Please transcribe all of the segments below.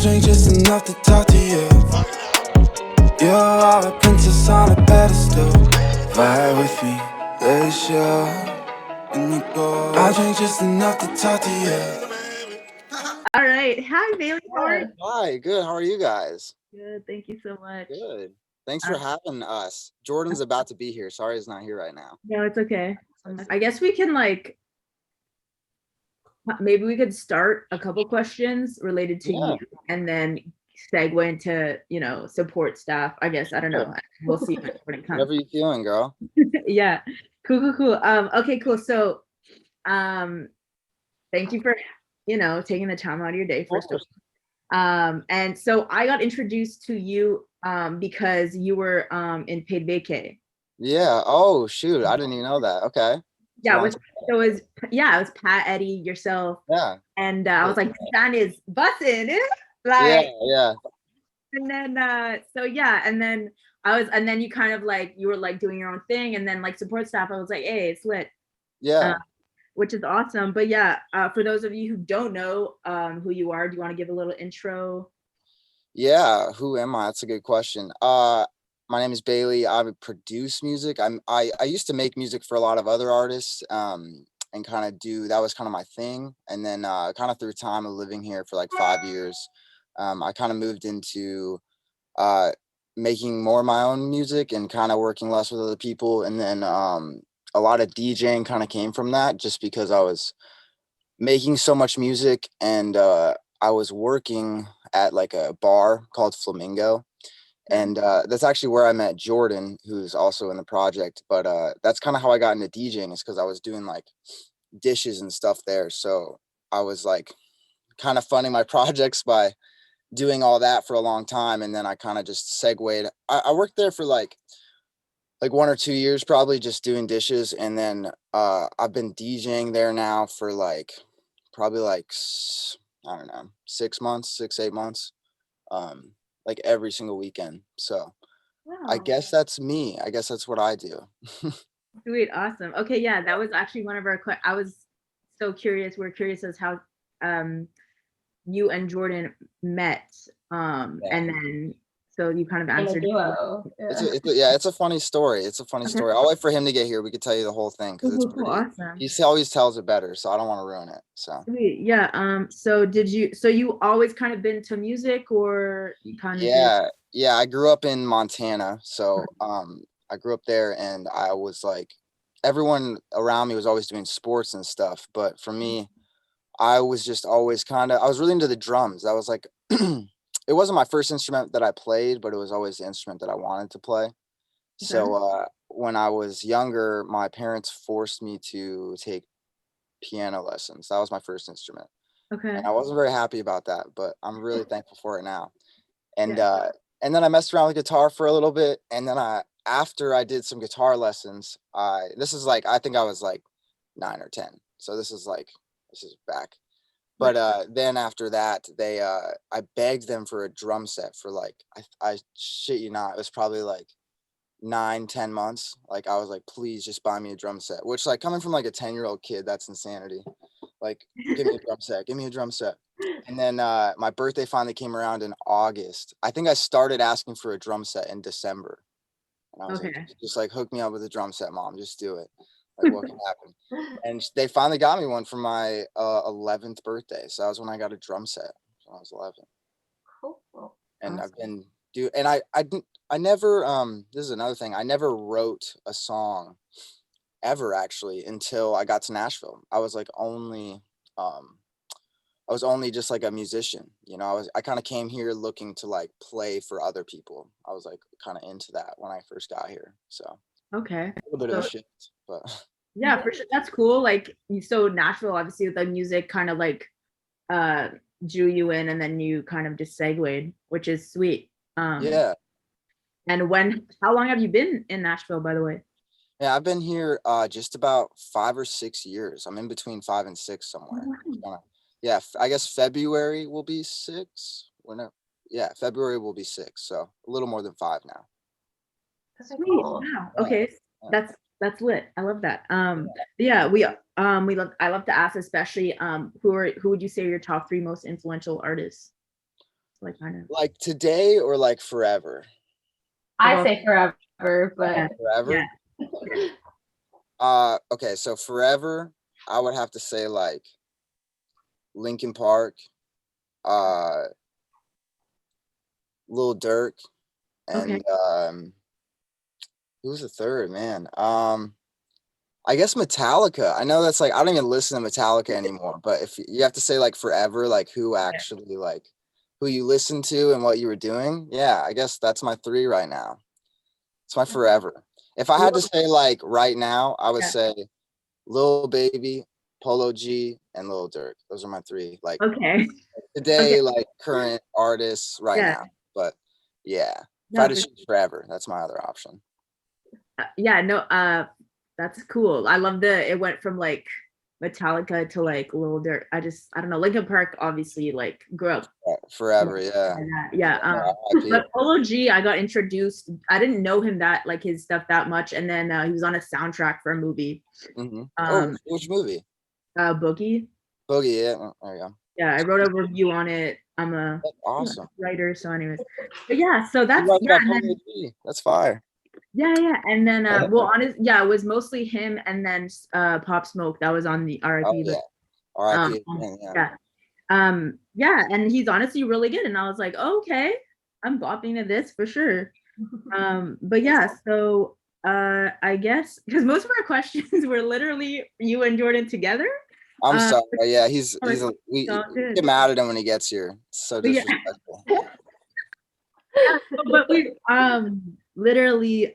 drink just enough to talk to you. You're our princess on a pedestal. Vibe with me, let it show. And you go. I drink just enough to talk to you. All right. Hi, Bailey. How are you? Hi, good. How are you guys? Good. Thank you so much. Good. Thanks for Uh, having us. Jordan's about to be here. Sorry he's not here right now. no, it's okay. I guess we can maybe we could start a couple questions related to Yeah, you and then segue into, support staff. I guess. I don't sure. know. We'll see when it comes. Whatever you feeling, girl. Yeah. Cool. Okay, cool. So, um, thank you for, taking the time out of your day, Of first of course. all. And so I got introduced to you because you were in paid vacay. Yeah. Oh, shoot. I didn't even know that. Okay. It's a Yeah, long which time. so it was Pat, Eddie, yourself, Yeah. and I was like, "That is bussin'," Yeah. like, Yeah. and then so yeah, and then you kind of you were like doing your own thing, and then like support staff, I was like, "Hey, it's lit," uh, Yeah. which is awesome. But yeah, for those of you who don't know who you are, do you want to give a little intro? Yeah. Who am I? That's a good question. My name is Bailey. I produce music. I used to make music for a lot of other artists. And kind of do that was kind of my thing. And then kind of through time of living here for like 5 years, I kind of moved into uh, making more of my own music and kind of working less with other people. And then a lot of DJing kind of came from that, just because I was making so much music, and I was working at like a bar called Flamingo. And that's actually where I met Jordan, who's also in the project. But that's kind of how I got into DJing, is because I was doing like dishes and stuff there. So I was like kind of funding my projects by doing all that for a long time. And then I kind of just segued. I worked there for like 1 or 2 years, probably just doing dishes. And then I've been DJing there now for like probably like I don't know, 6 months, 6, 8 months, um, like every single weekend. So I Wow, guess that's me. I guess that's what I do. sweet, awesome. Okay, yeah, that was actually one of our. I was so curious. We're curious as how um you and Jordan met. Yeah. And then so you kind of In a answered. duo. Yeah. Yeah, it's a funny story. It's a funny Okay. story. I'll wait for him to get here. We could tell you the whole thing, because it's Cool, pretty. awesome. He always tells it better, so I don't want to ruin it. So Sweet. Yeah. So you always kind of been to music, or you kind of just yeah. I grew up in Montana, so I grew up there, and I was like, everyone around me was always doing sports and stuff, but for me, I was just always I was really into the drums. That was like, it wasn't my first instrument that I played, but it was always the instrument that I wanted to play. okay? So when I was younger, my parents forced me to take piano lessons. That was my first instrument. Okay. And I wasn't very happy about that, but I'm really thankful for it now. And Yeah. and then I messed around with guitar for a little bit, and then after I did some guitar lessons, this is like, I think I was like 9 or 10. So this is back. But Right. then after that, I begged them for a drum set for like, I shit you not, it was probably like 9, 10 months. Like, I was like, please just buy me a drum set, which, like, coming from like a 10-year-old kid, that's insanity. Like, give me a drum set, give me a drum set. And then my birthday finally came around in August. I think I started asking for a drum set in December. And I was like, Okay. just like hook me up with a drum set, mom, just do it. Like, what can happen? And they finally got me one for my 11th birthday. So that was when I got a drum set when I was 11. Cool. And I've Awesome. been and I never this is another thing. I never wrote a song ever, actually, until I got to Nashville. Um I was only just like a musician, I kind of came here looking to like play for other people. I was like kind of into that when I first got here. So Okay. a little bit of a So shift, but yeah, for sure. That's cool. Like so Nashville, obviously the music kind of uh drew you in, and then you kind of just segued, which is sweet. yeah. And how long have you been in Nashville, by the way? Yeah, I've been here just about 5 or 6 years. I'm in between 5 and 6 Oh, somewhere. wow. Yeah, I guess February will be 6. Yeah, February will be 6. So a little more than 5 now. That's Sweet. cool. Wow. Yeah, Okay. yeah, That's lit. I love that. Yeah, we love I love to ask, especially who would you say are your top three most influential artists? Like kind of. Like today or like forever? I say forever, but Yeah. Forever. Yeah. Okay, so forever, I would have to say like Linkin Park, uh, Lil Durk, Okay. and who's the third, man? I guess Metallica. I know that's like I don't even listen to Metallica anymore, but if you have to say like forever, like who actually like who you listen to and what you were doing, yeah, I guess that's my three right now. It's my forever. If I had to say like right now, I would Yeah. say Lil Baby, Polo G, and Lil Durk. Those are my three. Like Okay. today, like current artists right Yeah. now. But yeah, if I No, had to for choose forever, that's my other option. yeah, no, that's cool. I love it went from like Metallica to like Lil Durk. I don't know. Linkin Park obviously like grew up. Forever, yeah. Yeah. R.I.P. But Polo G, I got introduced. I didn't know him that like his stuff that much, and then he was on a soundtrack for a movie. Which movie? Boogie. Boogie, yeah. There you go. Yeah, I wrote a review on it. I'm a That's awesome. writer, so anyways. But yeah, so You that's write yeah, about and then, Polo G. That's fire. yeah, and then well, honest, yeah, it was mostly him, and then Pop Smoke that was on the Oh RIP. yeah. But R.I.P. Yeah. yeah, yeah, and he's honestly really good, and I was like, okay, I'm bopping to this for sure. But yeah, so I guess because most of our questions were literally you and Jordan together. I'm sorry. Yeah, we all good. get mad at him when he gets here. It's so But yeah. disrespectful. But we literally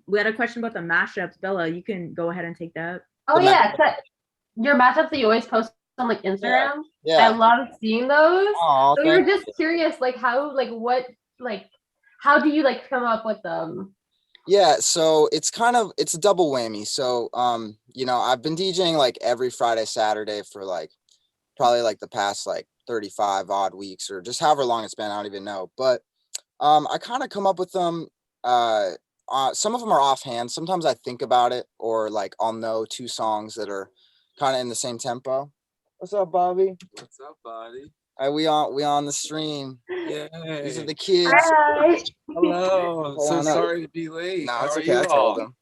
we had a question about the mashups. Bella, you can go ahead and take that. oh yeah, your matchups that you always post on like Instagram. Yeah. I love seeing those. Oh, so we were just curious, like how, like what, like how do you like come up with them? Yeah, so it's a double whammy. So you know, I've been DJing like every Friday, Saturday for like probably like the past like 35 odd weeks or just however long it's been, I don't even know. But I kind of come up with them. Some of them are offhand. Sometimes I think about it, or like I'll know two songs that are kind of in the same tempo. What's up, Bobby? What's up, buddy? We on the stream. Yay. These are the kids. Hi. Hello. I'm so sorry to be late. No, How it's are okay. you I told them.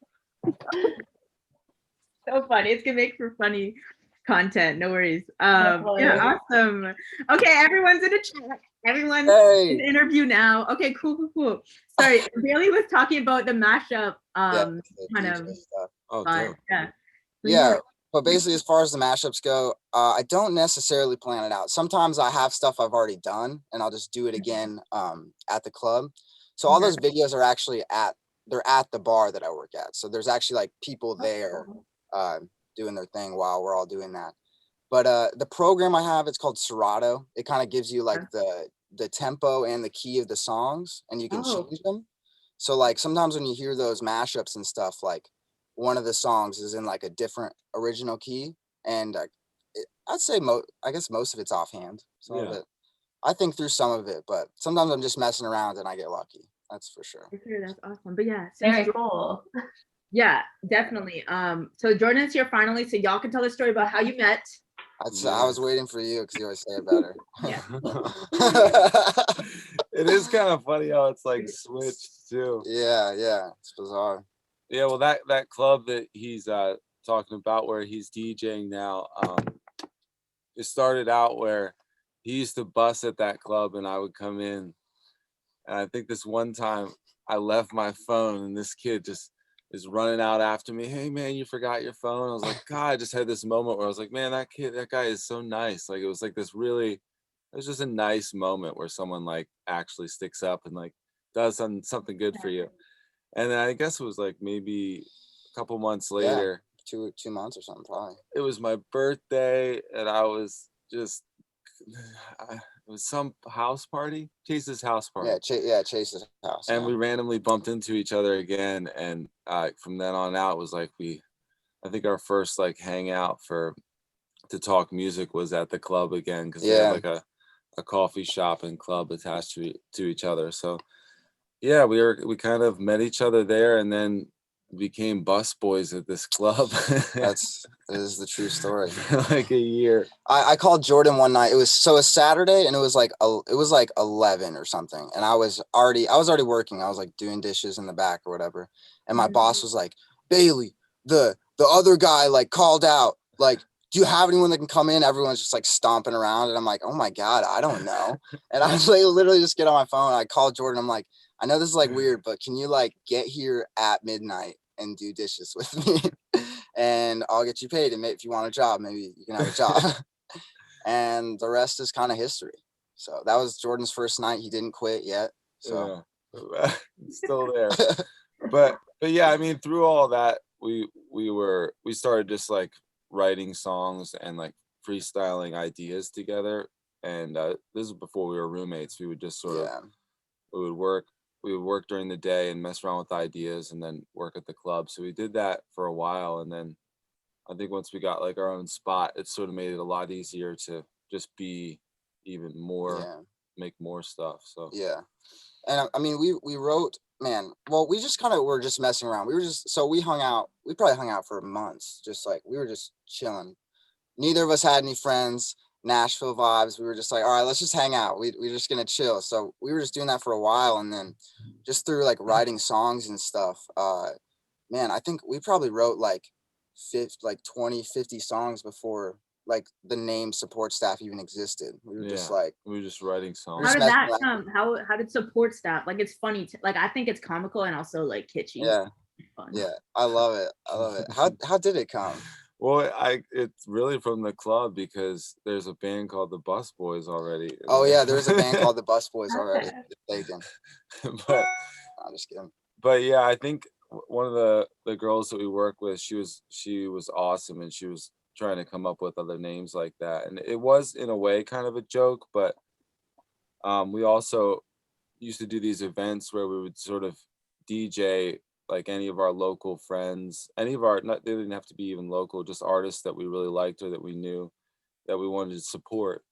So funny. It's gonna make for funny content. No worries. Yeah, awesome. Okay, everyone's in a chat. Everyone's in interview now. Okay, cool. Sorry, Bailey was talking about the mashup kind of stuff. Oh, fun. Yeah. Yeah. But basically, as far as the mashups go, I don't necessarily plan it out. Sometimes I have stuff I've already done, and I'll just do it again at the club. So all those videos are actually at the bar that I work at. So there's actually like people there doing their thing while we're all doing that. But the program I have, it's called Serato. It kind of gives you like the tempo and the key of the songs, and you can change them. So like sometimes when you hear those mashups and stuff, like one of the songs is in like a different original key, and I'd say I guess most of it's offhand. Some of it, I think through some of it, but sometimes I'm just messing around and I get lucky. That's for sure. That's awesome. But yeah, very cool. Yeah, definitely. So Jordan's here finally, so y'all can tell the story about how you met. I was waiting for you because you always say it better. Yeah. It is kind of funny how it's like switched too. Yeah, it's bizarre. Yeah, well, that club that he's talking about where he's DJing now, it started out where he used to bus at that club and I would come in, and I think this one time I left my phone and this kid just is running out after me. Hey man, you forgot your phone. I was like, God, I just had this moment where I was like, man, that guy is so nice. Like it was like this really, it was just a nice moment where someone like actually sticks up and like does something good for you. And then I guess it was like maybe a couple months later, 2 months or something probably. It was my birthday and I was just, it was some house party, Chase's house party. Yeah, Chase's house. And we randomly bumped into each other again, and from then on out, it was like I think our first like hangout to talk music was at the club again, because they had like a coffee shop and club attached to each other. So yeah, we kind of met each other there, and then became bus boys at this club. That's It is the true story. Like a year. I called Jordan one night. It was a Saturday, and it was like 11 or something. And I was already working. I was like doing dishes in the back or whatever. And my boss was like, Bailey, the other guy like called out, like, do you have anyone that can come in? Everyone's just like stomping around. And I'm like, oh my God, I don't know. And I was like, literally just get on my phone. I called Jordan. I'm like, I know this is like weird, but can you like get here at midnight and do dishes with me? And I'll get you paid. And if you want a job, maybe you can have a job. And the rest is kind of history. So that was Jordan's first night. He didn't quit yet. So yeah. Still there. But yeah, I mean, through all that, we started just like writing songs and like freestyling ideas together. And this is before we were roommates. We would just sort of we would work during the day and mess around with ideas and then work at the club. So we did that for a while. And then I think once we got like our own spot, it sort of made it a lot easier to just be even more, make more stuff. So yeah. And I mean, we wrote, man, well, we just kind of were just messing around. We hung out, we probably hung out for months. Just like, we were just chilling. Neither of us had any friends. Nashville vibes. We were just like, all right, let's just hang out. We're just gonna chill. So we were just doing that for a while, and then just through like writing songs and stuff. Man, I think we probably wrote like 20, 50 songs before like the name support staff even existed. We were just like, we were just writing songs. How did that come? How did support staff? Like, it's funny. Like, I think it's comical and also like kitschy. Yeah, yeah, I love it. How did it come? Well, it's really from the club because there's a band called the Bus Boys already. Oh yeah, there's a band called the Bus Boys already. But I'm just kidding. But yeah, I think one of the girls that we work with, she was awesome, and she was trying to come up with other names like that, and it was in a way kind of a joke. But we also used to do these events where we would sort of DJ like any of our local friends, any of our, not, they didn't have to be even local, just artists that we really liked or that we knew that we wanted to support.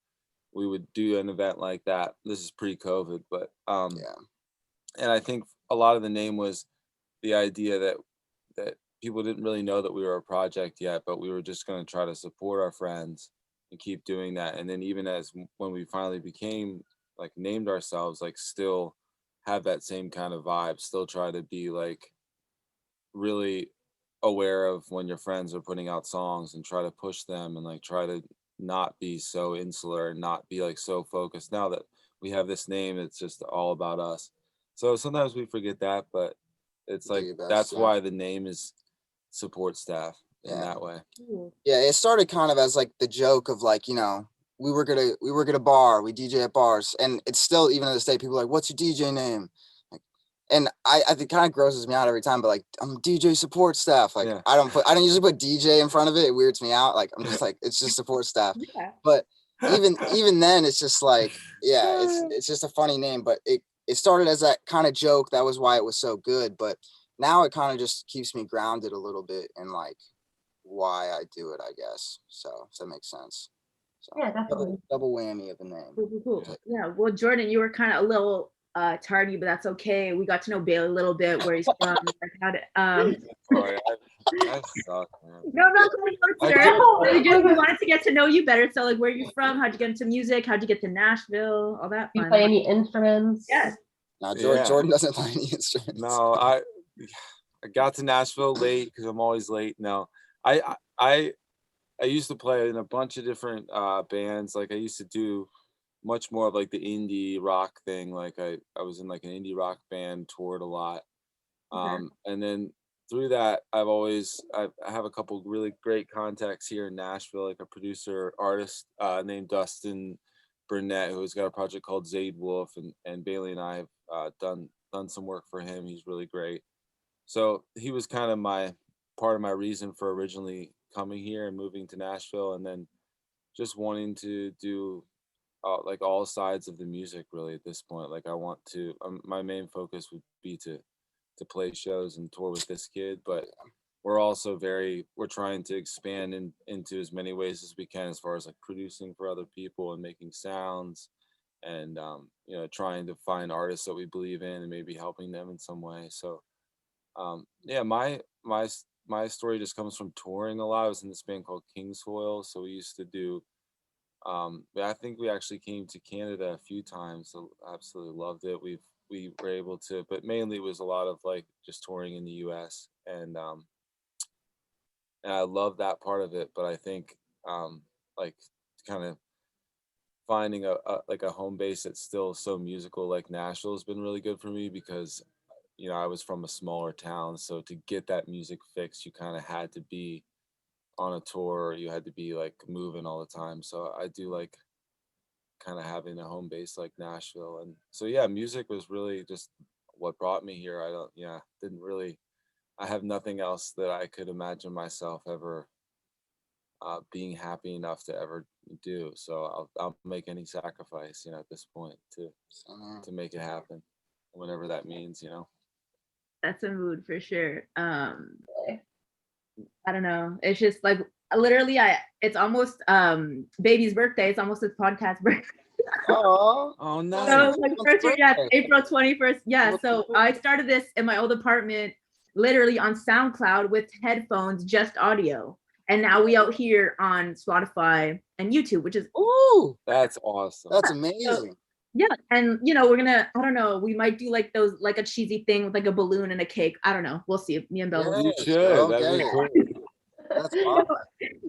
We would do an event like that. This is pre-COVID, but and I think a lot of the name was the idea that people didn't really know that we were a project yet, but we were just going to try to support our friends and keep doing that. And then even when we finally became like named ourselves, like still have that same kind of vibe, still try to be like really aware of when your friends are putting out songs and try to push them and like try to not be so insular and not be like so focused. Now that we have this name, it's just all about us. So sometimes we forget that, but it's like that's why the name is support staff in that way. Yeah, it started kind of as like the joke of like, you know, we work at a bar, we DJ at bars, and it's still, even to this day, people are like, what's your DJ name? Like, and I think it kind of grosses me out every time, but like, I'm DJ support staff. Like I don't usually put DJ in front of it. It weirds me out. Like I'm just like, it's just support staff. But even then it's just like, it's just a funny name, but it started as that kind of joke. That was why it was so good. But now it kind of just keeps me grounded a little bit in like why I do it, I guess. So if that makes sense. So, yeah, definitely. Double whammy of a name. Cool. Yeah. Well, Jordan, you were kind of a little tardy, but that's okay. We got to know Bailey a little bit, where he's from. Sorry, I suck, man. No, we wanted to get to know you better. So, like, where are you from? How'd you get into music? How'd you get to Nashville? All that. Do you play any instruments? Yes. No, Jordan doesn't play any instruments. No, I got to Nashville late because I'm always late. No, I used to play in a bunch of different bands. Like I used to do much more of like the indie rock thing. Like I was in like an indie rock band, toured a lot. And then through that, I have a couple really great contacts here in Nashville, like a producer artist named Dustin Burnett, who's got a project called Zaid Wolf, and Bailey and I have done some work for him. He's really great. So he was kind of part of my reason for originally coming here and moving to Nashville, and then just wanting to do like all sides of the music really at this point. Like I want to, my main focus would be to play shows and tour with this kid, but we're also we're trying to expand into as many ways as we can, as far as like producing for other people and making sounds and you know, trying to find artists that we believe in and maybe helping them in some way. So yeah, my my story just comes from touring a lot. I was in this band called Kingsfoil, so we used to do. I think we actually came to Canada a few times. So absolutely loved it. We were able to, but mainly it was a lot of like just touring in the U.S. And I love that part of it. But I think like kind of finding like a home base that's still so musical like Nashville has been really good for me because I was from a smaller town, so to get that music fix, you kind of had to be on a tour, or you had to be like moving all the time. So I do like kind of having a home base like Nashville, and so yeah, music was really just what brought me here. Didn't really. I have nothing else that I could imagine myself ever being happy enough to ever do. So I'll make any sacrifice, at this point to make it happen, whatever that means. That's a mood for sure. I don't know. It's just like literally it's almost baby's birthday. It's almost his podcast birthday. Oh, nice. So like first year, yeah, April 21st. Yeah. So I started this in my old apartment, literally on SoundCloud with headphones, just audio. And now we out here on Spotify and YouTube, which is that's awesome. That's amazing. So, yeah, and we're gonna, I don't know, we might do like those, like a cheesy thing with like a balloon and a cake. I don't know. We'll see. Me and Bella. You should. That'd be cool. That's awesome.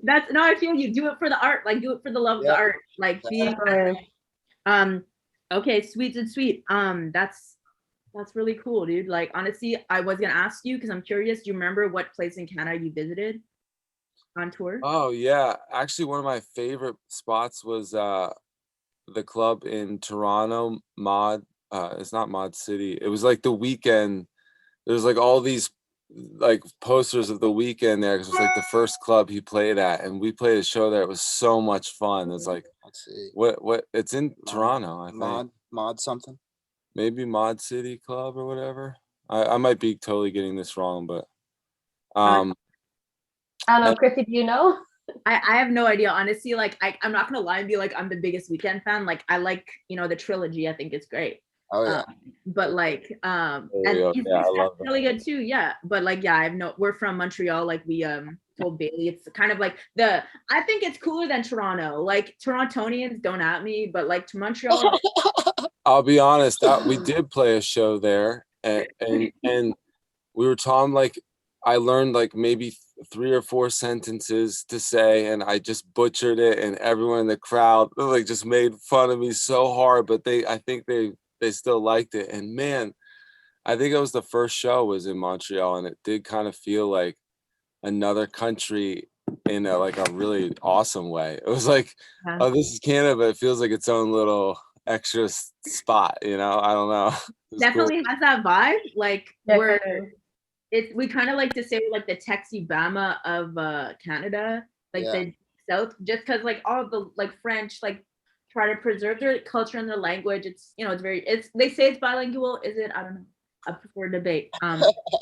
That's no, I feel you. Do it for the art. Like do it for the love of the art. Like being okay, sweet and sweet. That's really cool, dude. Like honestly, I was gonna ask you because I'm curious. Do you remember what place in Canada you visited on tour? Oh yeah, actually, one of my favorite spots was the club in Toronto, Mod. It's not Mod City. It was like the Weekend. There's like all these like posters of the Weekend there because it was like the first club he played at, and we played a show there. It was so much fun. It's like, let's see, what? It's in Toronto, I think. Mod something. Maybe Mod City Club or whatever. I might be totally getting this wrong, but I don't know, Chrissy, do you know? I have no idea, honestly. Like I'm not gonna lie and be like I'm the biggest Weekend fan. Like I like the trilogy. I think it's great. Oh yeah. But like and he's really good too. Yeah. But like we're from Montreal. Like we told Bailey, it's kind of like I think it's cooler than Toronto. Like Torontonians don't at me, but like to Montreal. I'll be honest, we did play a show there, and we were talking like I learned like maybe 3 or 4 sentences to say, and I just butchered it, and everyone in the crowd like just made fun of me so hard. But I think they still liked it, and man, I think it was the first show was in Montreal, and it did kind of feel like another country in like a really awesome way. It was like, oh, this is Canada, but it feels like its own little extra spot. I don't know. Definitely has that vibe. Like we kind of like to say we're like the Texas Bama of Canada, like the South, just because like all the like French like try to preserve their culture and their language. It's they say it's bilingual. Is it? I don't know. I prefer debate.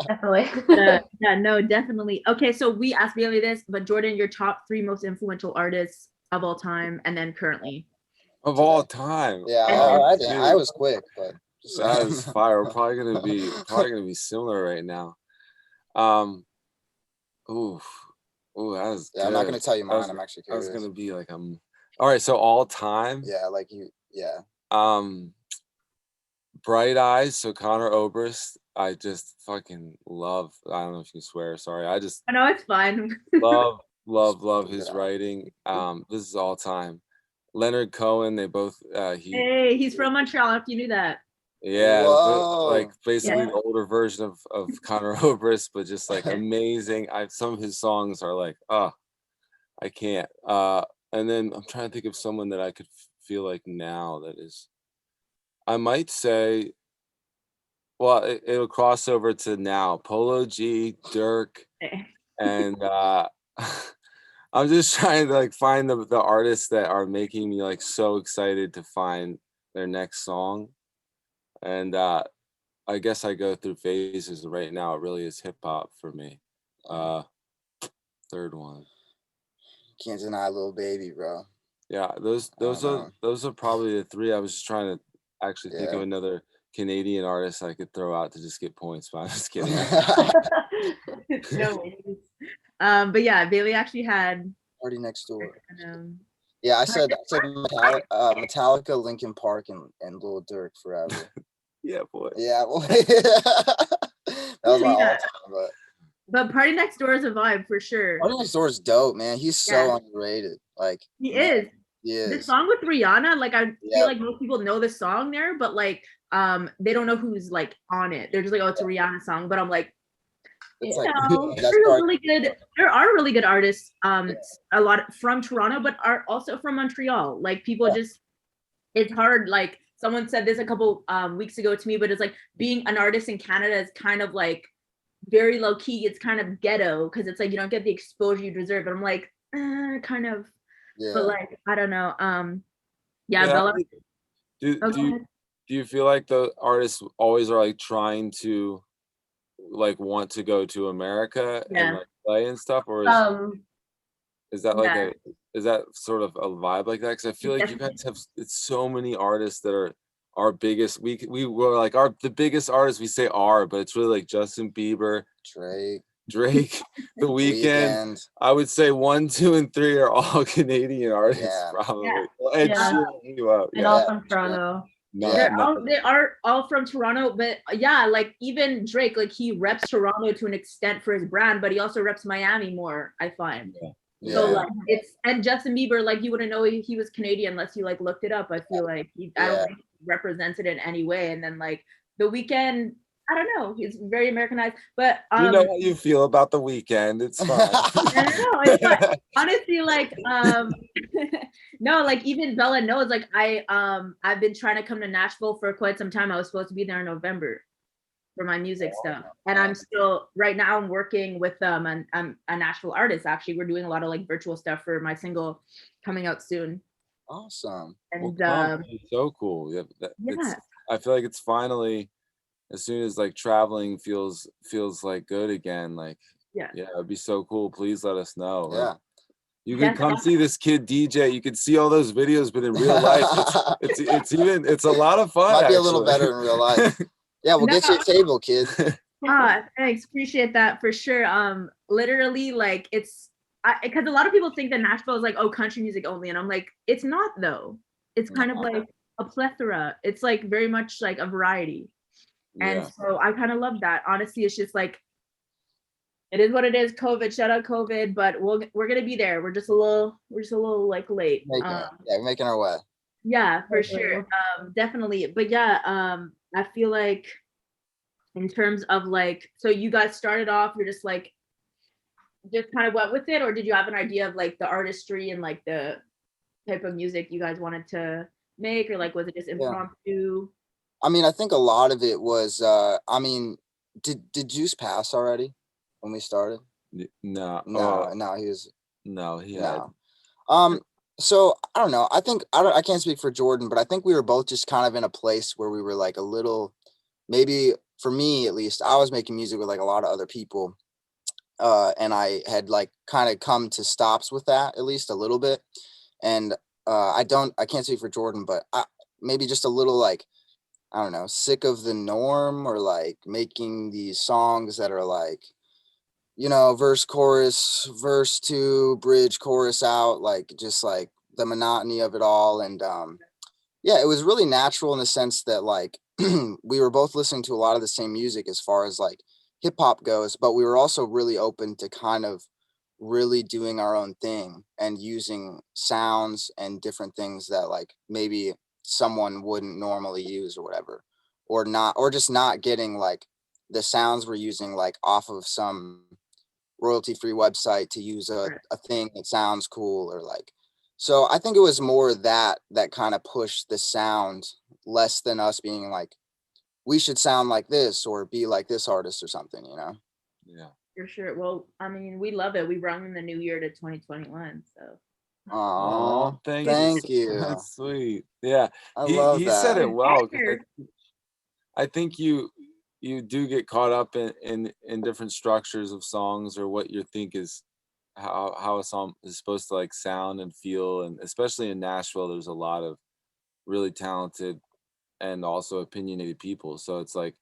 Definitely. Yeah, no, definitely. Okay, so we asked Bailey this, but Jordan, your top 3 most influential artists of all time, and then currently. Of all time. Yeah, I was quick, but that is fire. We're probably gonna be similar right now. Ooh, that was good. I'm not gonna tell you mine. I'm actually curious. I was gonna be like all right, so all time. Yeah, like you. Yeah. Bright Eyes. So Connor Oberst. I just fucking love. I don't know if you can swear. Sorry. I know it's fine. love his writing. This is all time. Leonard Cohen. They both. He's from Montreal. If you knew that. Yeah, like basically the older version of Connor Oberst, but just like amazing. Some of his songs are like, I can't. And then I'm trying to think of someone that I could feel like now that is. I might say, well, it'll cross over to now. Polo G, Dirk, and I'm just trying to like find the artists that are making me like so excited to find their next song. And I guess I go through phases. Right now, it really is hip hop for me. Third one. Can't deny Lil Baby, bro. Yeah, those are probably the 3. I was just trying to actually think of another Canadian artists I could throw out to just get points, but I'm just kidding. No worries. But yeah, Bailey actually had Party Next Door. um, Yeah, I said Metallica, Linkin Park, and Lil Durk forever. Yeah, boy. Yeah, well, that was my Yeah. all-time. But Party Next Door is a vibe for sure. Party Next Door is dope, man. He's so underrated. Like He man, is. He The is. song with Rihanna, like I feel Yep. like most people know the song there, but like they don't know who's like on it. They're just like, oh, it's a Rihanna song. But I'm like, It's you like know, that's there are part. really good. There are really good artists, a lot from Toronto, but are also from Montreal. Like people just, it's hard. Like someone said this a couple weeks ago to me, but it's like being an artist in Canada is kind of like very low key. It's kind of ghetto because it's like you don't get the exposure you deserve. But I'm like, kind of. Yeah. But like, I don't know. Yeah, Bella. do you feel like the artists always are like trying to like want to go to America and like play and stuff, or is that like is that sort of a vibe like that? Because I feel like you guys have it's so many artists that are our biggest. We were like the biggest artists we say are, but it's really like Justin Bieber, Drake, The Weeknd. I would say 1, 2, and 3 are all Canadian artists, probably. Well, Ed Sheeran, and all from Toronto. They are all from Toronto, but yeah, like even Drake, like he reps Toronto to an extent for his brand, but he also reps Miami more, I find. So like it's, and Justin Bieber, like you wouldn't know he was Canadian unless you like looked it up. I feel like I don't think he represents it in any way. And then like The Weeknd, I don't know, he's very Americanized, but you know how you feel about The Weeknd. It's fine. it's fine. Honestly, like no, like even Bella knows, like I've been trying to come to Nashville for quite some time. I was supposed to be there in November for my music stuff, and I'm still right now I'm working with and I'm a Nashville artist. Actually, we're doing a lot of like virtual stuff for my single coming out soon. Awesome. And it's so cool. I feel like it's finally, as soon as like traveling feels like good again, like it'd be so cool. Please let us know. Like, you can come see this kid DJ. You can see all those videos, but in real life, it's a lot of fun. Might be a little better in real life. Yeah, we'll get you a table, kid. Thanks, appreciate that for sure. Literally, like it's because a lot of people think that Nashville is like, oh, country music only, and I'm like, it's not though. It's kind of like a plethora. It's like very much like a variety, and so I kind of love that. Honestly, it's just like it is what it is. COVID, shout out COVID, but we're gonna be there. We're just a little like late. We're making our way. Yeah, for sure. Definitely. But yeah, I feel like in terms of like, so you guys started off, you're just like, just kind of went with it, or did you have an idea of like the artistry and like the type of music you guys wanted to make, or like was it just impromptu? I mean, I think a lot of it was, I mean, did Juice pass already when we started? No, he had. So I don't know. I think I can't speak for Jordan, but I think we were both just kind of in a place where we were like a little, maybe for me at least, I was making music with like a lot of other people, and I had like kind of come to stops with that at least a little bit, and I can't speak for Jordan, but maybe just a little like, I don't know, sick of the norm, or like making these songs that are like, you know, verse, chorus, verse 2, bridge, chorus out, like just like the monotony of it all. And it was really natural in the sense that like we were both listening to a lot of the same music as far as like hip hop goes, but we were also really open to kind of really doing our own thing and using sounds and different things that like maybe someone wouldn't normally use or whatever, or just not getting like the sounds we're using like off of some royalty-free website to use a thing that sounds cool, or like, so I think it was more that kind of pushed the sound, less than us being like, we should sound like this or be like this artist or something, you know? Yeah, for sure. Well, I mean, we love it. We rung in the new year to 2021, so Oh, thank you. That's sweet. Yeah, I love he that. said it well. I think you do get caught up in different structures of songs, or what you think is how a song is supposed to like sound and feel. And especially in Nashville, there's a lot of really talented and also opinionated people. So it's like,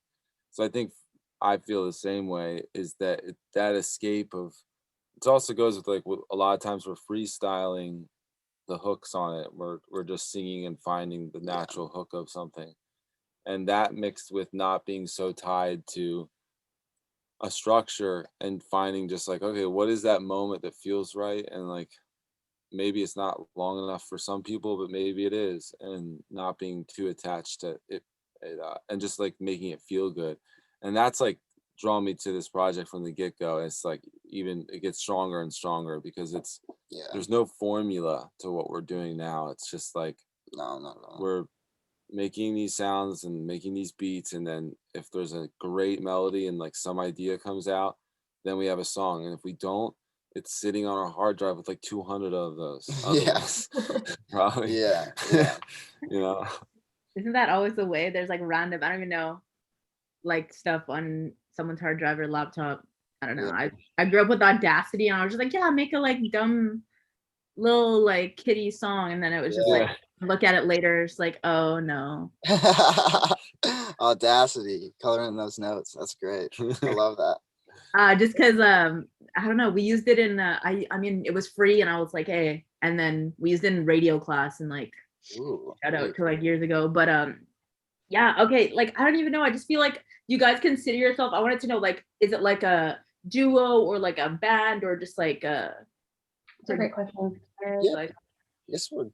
so I think I feel the same way, is that that escape of, it also goes with like a lot of times we're freestyling the hooks on it. We're just singing and finding the natural hook of something. And that mixed with not being so tied to a structure and finding just like, okay, what is that moment that feels right? And like, maybe it's not long enough for some people, but maybe it is, and not being too attached to it, and just like making it feel good. And that's like drawn me to this project from the get-go. It's like, even it gets stronger and stronger because it's, there's no formula to what we're doing now. It's just like, no. we're making these sounds and making these beats, and then if there's a great melody and like some idea comes out, then we have a song. And if we don't, it's sitting on our hard drive with like 200 of those other ones. Probably. Yeah. You know, Isn't that always the way? There's like random, I don't even know, like stuff on someone's hard drive or laptop. I don't know. I grew up with Audacity, and I was just like, yeah, make a like dumb little like kiddie song, and then it was just like, look at it later, it's like, oh no. Audacity, coloring those notes. That's great. I love that. Just because I don't know, we used it in I mean it was free, and I was like, hey, and then we used it in radio class, and like, shout out to like years ago. But yeah, okay, like I don't even know, I just feel like you guys consider yourself, I wanted to know, like, is it like a duo or like a band or just like It's a great question. Like,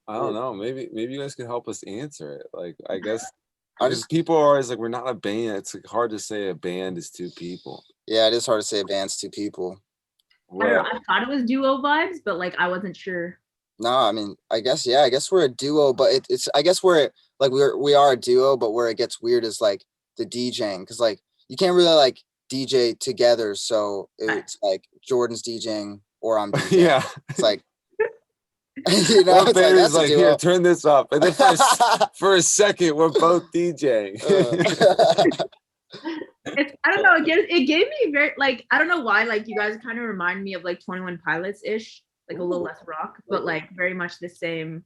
I don't know, maybe you guys could help us answer it. Like, I guess because people are always like, we're not a band. It's like hard to say a band is two people. Yeah, it is hard to say a band's two people. I don't know, I thought it was duo vibes, but like I wasn't sure. No, I mean, I guess we're a duo, but it's I guess we're like we are a duo, but where it gets weird is like the DJing, because like you can't really like DJ together. So it's like Jordan's DJing or I'm DJing. Yeah, it's like, you know, it's like, that's like, here, turn this up, and then for a second we're both DJing. It's, I don't know, it gave me very, like, I don't know why, like you guys kind of remind me of like 21 Pilots ish, like a little less rock, but like very much the same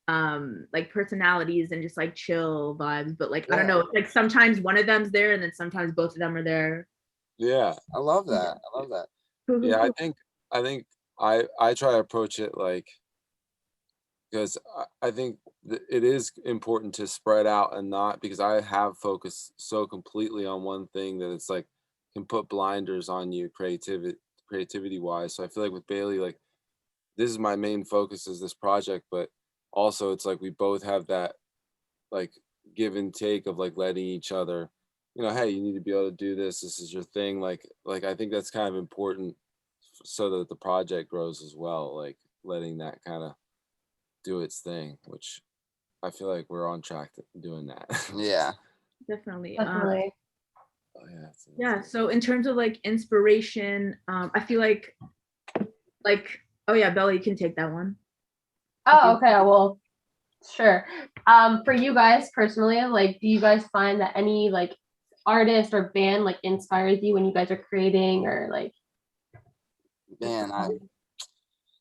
like personalities and just like chill vibes. But like I don't know, like sometimes one of them's there and then sometimes both of them are there. Yeah, I love that. Yeah, I think I try to approach it like, because I think it is important to spread out and not, because I have focused so completely on one thing that it's like can put blinders on you creativity wise. So I feel like with Bailey, like, this is my main focus is this project, but also it's like we both have that like give and take of like letting each other, you know, hey, you need to be able to do this. This is your thing. Like I think that's kind of important so that the project grows as well. Like letting that kind of do its thing, which I feel like we're on track to doing that. Yeah, definitely. Yeah. So in terms of like inspiration, I feel like, oh yeah, Bella, you can take that one. Oh, okay. Well, sure. For you guys personally, like, do you guys find that any like artist or band like inspires you when you guys are creating, or like? Man,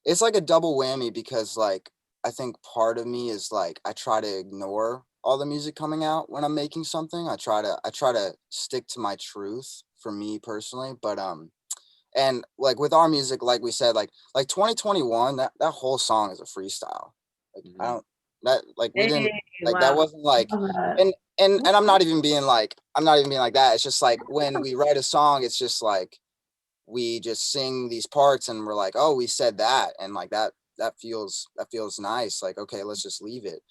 it's like a double whammy, because like I think part of me is like I try to ignore all the music coming out when I'm making something. I try to stick to my truth for me personally, but and like with our music, like we said, like 2021, that whole song is a freestyle. Like I don't, that like we didn't like that wasn't like, and I'm not even being like that. It's just like when we write a song, it's just like we just sing these parts and we're like, oh, we said that, and like that feels nice. Like, okay, let's just leave it.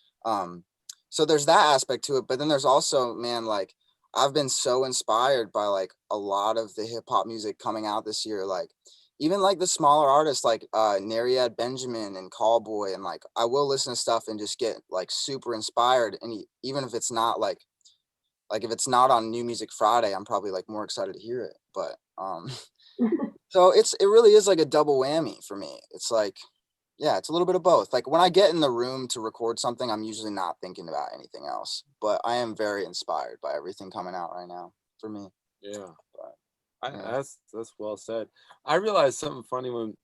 So there's that aspect to it, but then there's also, man, like I've been so inspired by like a lot of the hip hop music coming out this year, like even like the smaller artists like Nariad Benjamin and Callboy, and like I will listen to stuff and just get like super inspired, and even if it's not like if it's not on New Music Friday, I'm probably like more excited to hear it. But so it really is like a double whammy for me. It's like, yeah, it's a little bit of both. Like when I get in the room to record something, I'm usually not thinking about anything else, but I am very inspired by everything coming out right now for me. Yeah, that's well said. I realized something funny when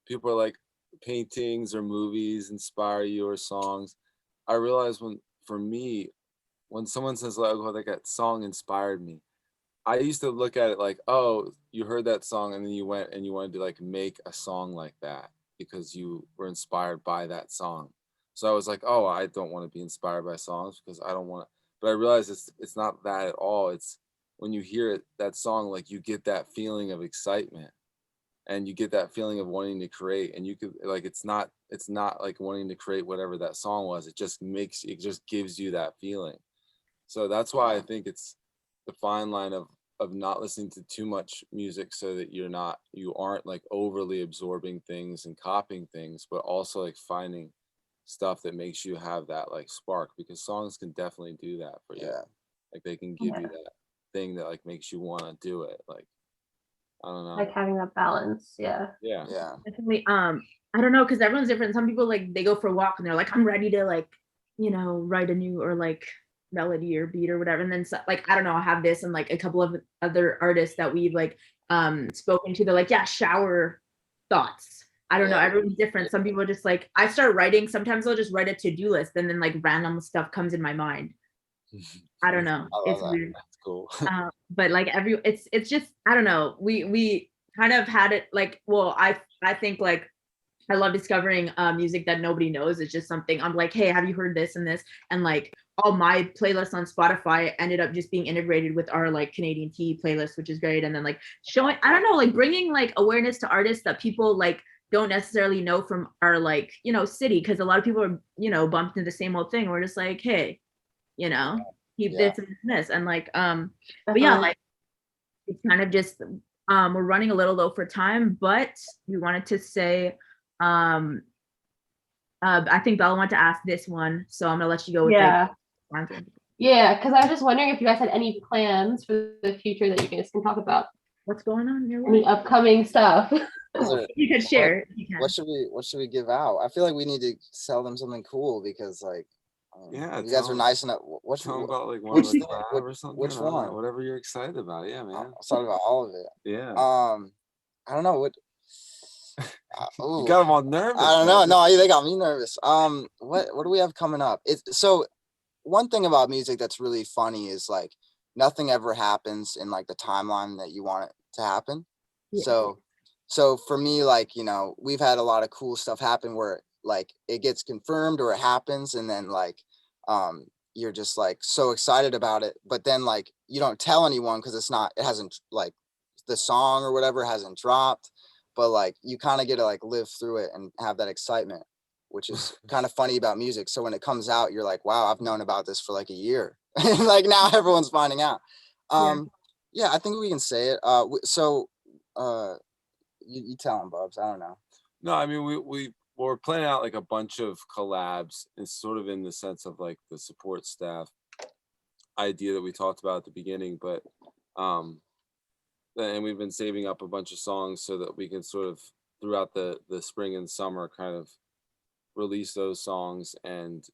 people are like, paintings or movies inspire you or songs. I realized for me, when someone says like, oh, that song inspired me, I used to look at it like, oh, you heard that song and then you went and you wanted to like make a song like that because you were inspired by that song. So I was like, oh, I don't want to be inspired by songs because I don't want to. But I realized it's not that at all. It's when you hear it, that song, like you get that feeling of excitement and you get that feeling of wanting to create. And you could like it's not like wanting to create whatever that song was. It just gives you that feeling. So that's why I think it's the fine line of not listening to too much music so that you aren't like overly absorbing things and copying things, but also like finding stuff that makes you have that like spark, because songs can definitely do that for you. Like they can give you that thing that like makes you want to do it. Like I don't know. Like having that balance. Yeah. Yeah. Definitely. I don't know, because everyone's different. Some people like they go for a walk and they're like, I'm ready to like, write a new or like melody or beat or whatever. And then like, I don't know, I have this and like a couple of other artists that we've like spoken to, they're like, yeah, shower thoughts. I don't know, everyone's different. Some people are just like, I start writing, sometimes I'll just write a to-do list and then like random stuff comes in my mind. I don't know. It's weird. That's cool. But like it's just, I don't know. We kind of had it like, well, I think like I love discovering music that nobody knows. It's just something I'm like, hey, have you heard this and this? And like all my playlists on Spotify ended up just being integrated with our like Canadian tea playlist, which is great. And then like showing, I don't know, like bringing like awareness to artists that people like don't necessarily know from our like, city. Cause a lot of people are, bumped into the same old thing. We're just like, hey, keep this and this. And like, but yeah, like it's kind of just, we're running a little low for time, but we wanted to say, I think Bella wanted to ask this one, so I'm gonna let you go with yeah because I was just wondering if you guys had any plans for the future that you guys can talk about. What's going on here? Any upcoming stuff? You can share. What should we give out? I feel like we need to sell them something cool because like you guys are nice enough. Tell them about like one of the collab or something. Which one? Whatever you're excited about. Yeah, man. I'm excited about all of it. Yeah. I don't know what. You got them all nervous. I don't know. No, they got me nervous. What do we have coming up? So one thing about music that's really funny is like nothing ever happens in like the timeline that you want it to happen. Yeah. So for me, like, we've had a lot of cool stuff happen where like it gets confirmed or it happens, and then like you're just like so excited about it, but then like you don't tell anyone because it hasn't like the song or whatever hasn't dropped, but like you kind of get to like live through it and have that excitement, which is kind of funny about music. So when it comes out, you're like, wow, I've known about this for like a year. Like now everyone's finding out. Yeah, I think we can say it. You tell them, Bubs. I don't know. No, I mean, we're planning out like a bunch of collabs. It's sort of in the sense of like the support staff idea that we talked about at the beginning, but and we've been saving up a bunch of songs so that we can sort of throughout the spring and summer kind of release those songs and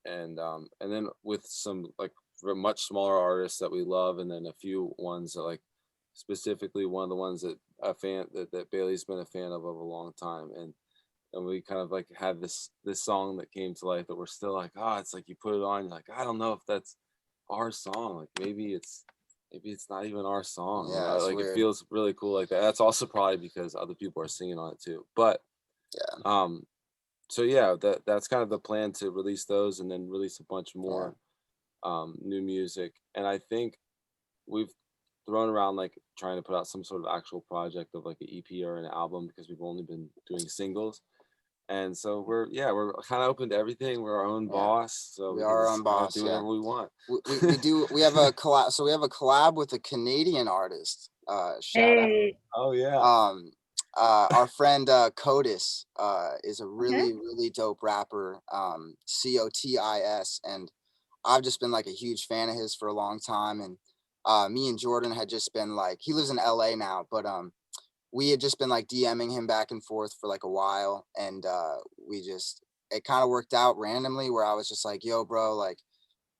then with some like much smaller artists that we love, and then a few ones that like specifically one of the ones that that Bailey's been a fan of a long time, and we kind of like had this song that came to life that we're still like, it's like you put it on, you're like, I don't know if that's our song, like maybe it's not even our song. Yeah, like weird. It feels really cool like that. That's also probably because other people are singing on it too, but so yeah, that's kind of the plan, to release those and then release a bunch more new music. And I think we've thrown around like trying to put out some sort of actual project of like an EP or an album, because we've only been doing singles. And so we're kind of open to everything. We're our own boss, so we are our own boss. Do whatever we want. We have a collab. So we have a collab with a Canadian artist. Shout out. Oh yeah. Our friend Codis is a really dope rapper. Cotis, and I've just been like a huge fan of his for a long time. And me and Jordan had just been like, he lives in LA now, but we had just been like DMing him back and forth for like a while, and it kind of worked out randomly where I was just like, yo, bro, like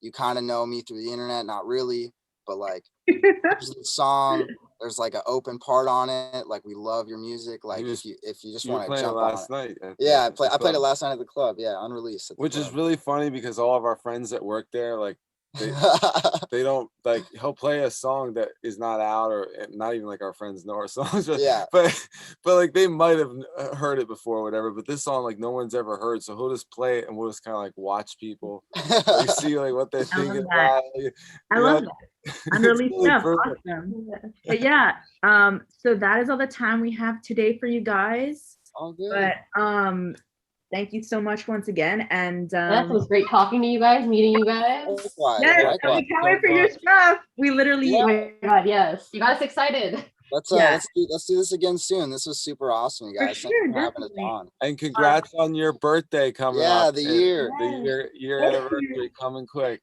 you kind of know me through the internet, not really, but like there's a song, there's like an open part on it, like we love your music, like if you just want to jump last on night it. Yeah, I played it last night at the club, unreleased, which is really funny because all of our friends that work there, like they don't like, he'll play a song that is not out, or not even like our friends know our songs, but Yeah. but like they might have heard it before or whatever, but this song like no one's ever heard, so he'll just play it and we'll just kind of like watch people, like see like what they're thinking about. I love that. Unreleased really stuff. perfect. Awesome. But yeah, so that is all the time we have today for you guys. All good. But thank you so much once again. And That was great talking to you guys, meeting you guys. Likewise, yes, likewise. we can't wait for your stuff. We literally Oh my God, yes. You got us excited. Let's do this again soon. This was super awesome, you For guys. sure, Thanks for having us definitely. on. And congrats on your birthday coming up. Yeah, the year. The year Thank anniversary coming quick.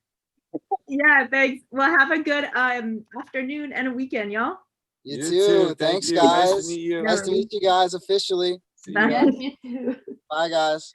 Yeah, thanks. Well, have a good afternoon and a weekend, y'all. You too. Thanks, you. guys. Nice to meet you. Nice to meet you guys officially. See Bye. ya. Yes, you too. Bye, guys.